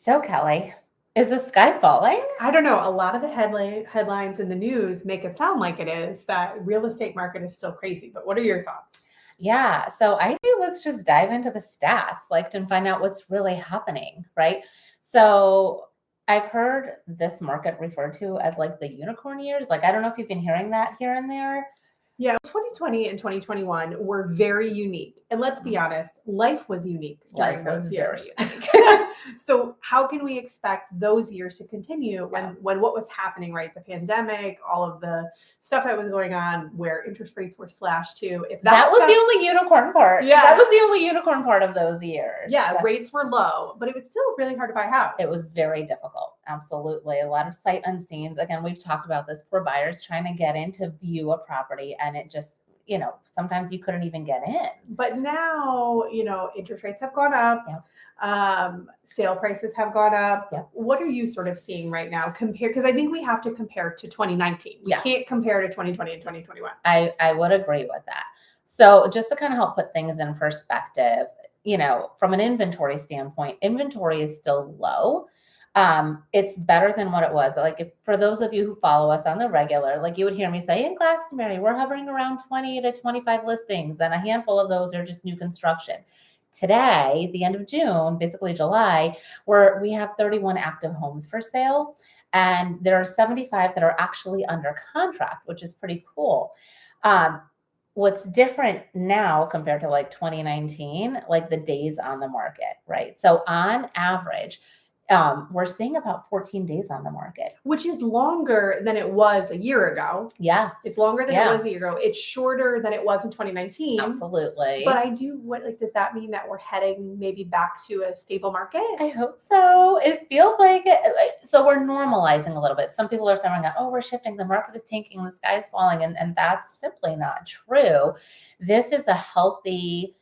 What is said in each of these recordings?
So, Kelly, is the sky falling? I don't know. A lot of the headlines in the news make it sound like it is that real estate market is still crazy. But what are your thoughts? Yeah. So, I think let's just dive into the stats, like, and find out what's really happening, right? So, I've heard this market referred to as like the unicorn years. Like, I don't know if you've been hearing that here and there. Yeah, 2020 and 2021 were very unique. And let's be honest, life was unique Life during was those very years. unique. So how can we expect those years to continue when Yeah. when what was happening, right? The pandemic, all of the stuff that was going on where interest rates were slashed too. If That was stuff, the only unicorn part. yeah, That was the only unicorn part of those years. yeah, rates were low, but it was still really hard to buy a house. It was very difficult. Absolutely. A lot of sight unseens. Again, we've talked about this for buyers trying to get in to view a property, and it just, sometimes you couldn't even get in. But now, interest rates have gone up. Yep. Sale prices have gone up. Yep. What are you sort of seeing right now because I think we have to compare to 2019. We can't compare to 2020 and 2021. I would agree with that. So just to kind of help put things in perspective, from an inventory standpoint, inventory is still low. It's better than what it was. Like, if for those of you who follow us on the regular, like, you would hear me say, in Glastonbury, we're hovering around 20 to 25 listings, and a handful of those are just new construction. Today, the end of June, basically July, we have 31 active homes for sale, and there are 75 that are actually under contract, which is pretty cool. What's different now compared to like 2019, like the days on the market, right? So on average, we're seeing about 14 days on the market, which is longer than it was a year ago. Yeah. It's longer than it was a year ago. It's shorter than it was in 2019. Absolutely. But does that mean that we're heading maybe back to a stable market? I hope so. It feels like it. So we're normalizing a little bit. Some people are throwing out, we're shifting. The market is tanking. The sky is falling. And that's simply not true. This is a healthy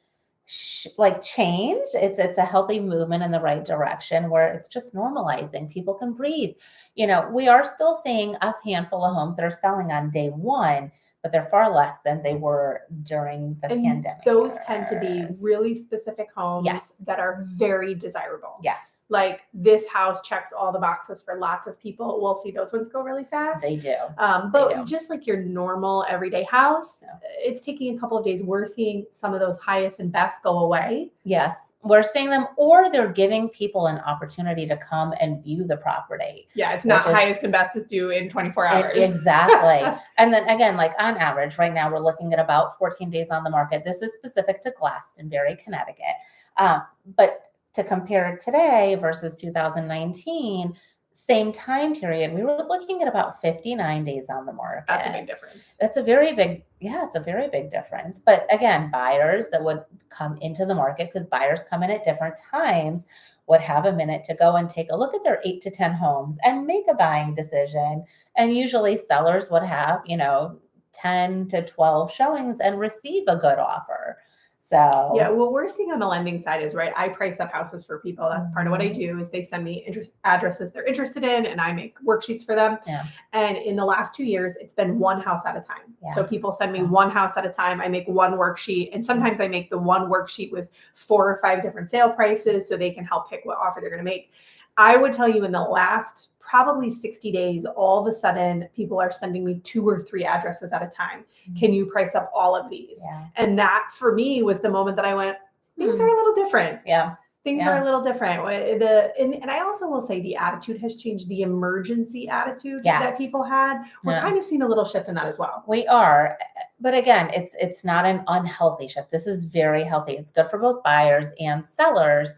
change. It's a healthy movement in the right direction where it's just normalizing. People can breathe. We are still seeing a handful of homes that are selling on day one, but they're far less than they were during the pandemic. Those tend to be really specific homes that are very desirable. Yes. Like, this house checks all the boxes for lots of people. We'll see those ones go really fast. They do. But just like your normal everyday house, it's taking a couple of days. We're seeing some of those highest and best go away. Yes, we're seeing them, or they're giving people an opportunity to come and view the property. Yeah, it's not highest and best is due in 24 hours. Exactly. And then again, like on average, right now we're looking at about 14 days on the market. This is specific to Glastonbury, Connecticut. But to compare today versus 2019, same time period, we were looking at about 59 days on the market. That's a big difference. It's a very big difference. But again, buyers that would come into the market, because buyers come in at different times, would have a minute to go and take a look at their 8 to 10 homes and make a buying decision. And usually sellers would have, 10 to 12 showings and receive a good offer. So yeah, what we're seeing on the lending side is, right, I price up houses for people. That's part of what I do, is they send me addresses they're interested in, and I make worksheets for them. Yeah. And in the last 2 years, it's been one house at a time. Yeah. So people send me one house at a time. I make one worksheet, and sometimes I make the one worksheet with 4 or 5 different sale prices so they can help pick what offer they're going to make. I would tell you, in the last probably 60 days, all of a sudden people are sending me 2 or 3 addresses at a time. Can you price up all of these? Yeah. And that for me was the moment that I went, things are a little different. Yeah. Things are a little different. And I also will say the attitude has changed, the emergency attitude that people had. We're kind of seeing a little shift in that as well. We are. But again, it's not an unhealthy shift. This is very healthy. It's good for both buyers and sellers.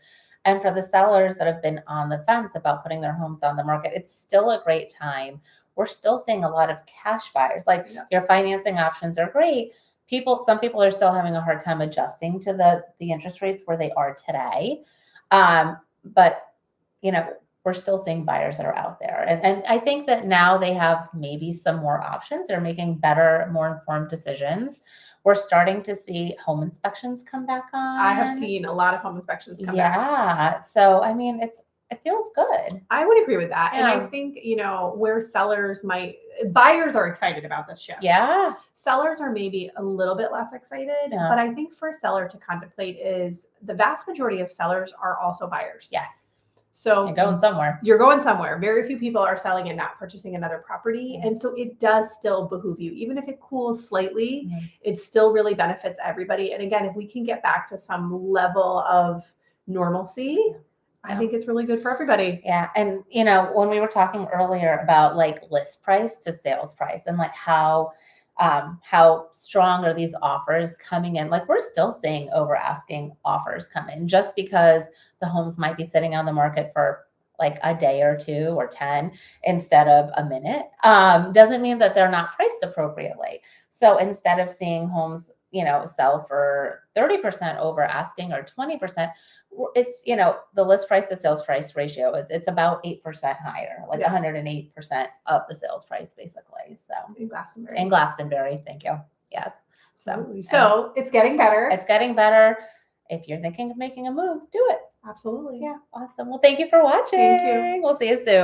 And for the sellers that have been on the fence about putting their homes on the market, it's still a great time. We're still seeing a lot of cash buyers. Like, your financing options are great. Some people are still having a hard time adjusting to the interest rates where they are today. But, we're still seeing buyers that are out there. And I think that now they have maybe some more options. They're making better, more informed decisions. We're starting to see home inspections come back on. I have seen a lot of home inspections come back. Yeah. So, I mean, it feels good. I would agree with that. Yeah. And I think, where buyers are excited about this shift. Yeah. Sellers are maybe a little bit less excited. Yeah. But I think for a seller to contemplate is the vast majority of sellers are also buyers. Yes. So You're going somewhere. you're going somewhere. Very few people are selling and not purchasing another property. Mhm. And so it does still behoove you. Even if it cools slightly, Mhm. it still really benefits everybody. And again, if we can get back to some level of normalcy, I Yeah. think it's really good for everybody. Yeah. And, when we were talking earlier about like list price to sales price and like how strong are these offers coming in? Like we're still seeing over asking offers come in just because the homes might be sitting on the market for like a day or two or 10 instead of a minute. Doesn't mean that they're not priced appropriately. So instead of seeing homes, sell for 30% over asking or 20%, it's, the list price to sales price ratio, it's about 8% higher, like Yeah. 108% of the sales price, basically. So In Glastonbury. in Glastonbury, thank you. Yes. Absolutely. So it's getting better. It's getting better. If you're thinking of making a move, do it. Absolutely. Yeah. Awesome. Well, thank you for watching. Thank you. We'll see you soon.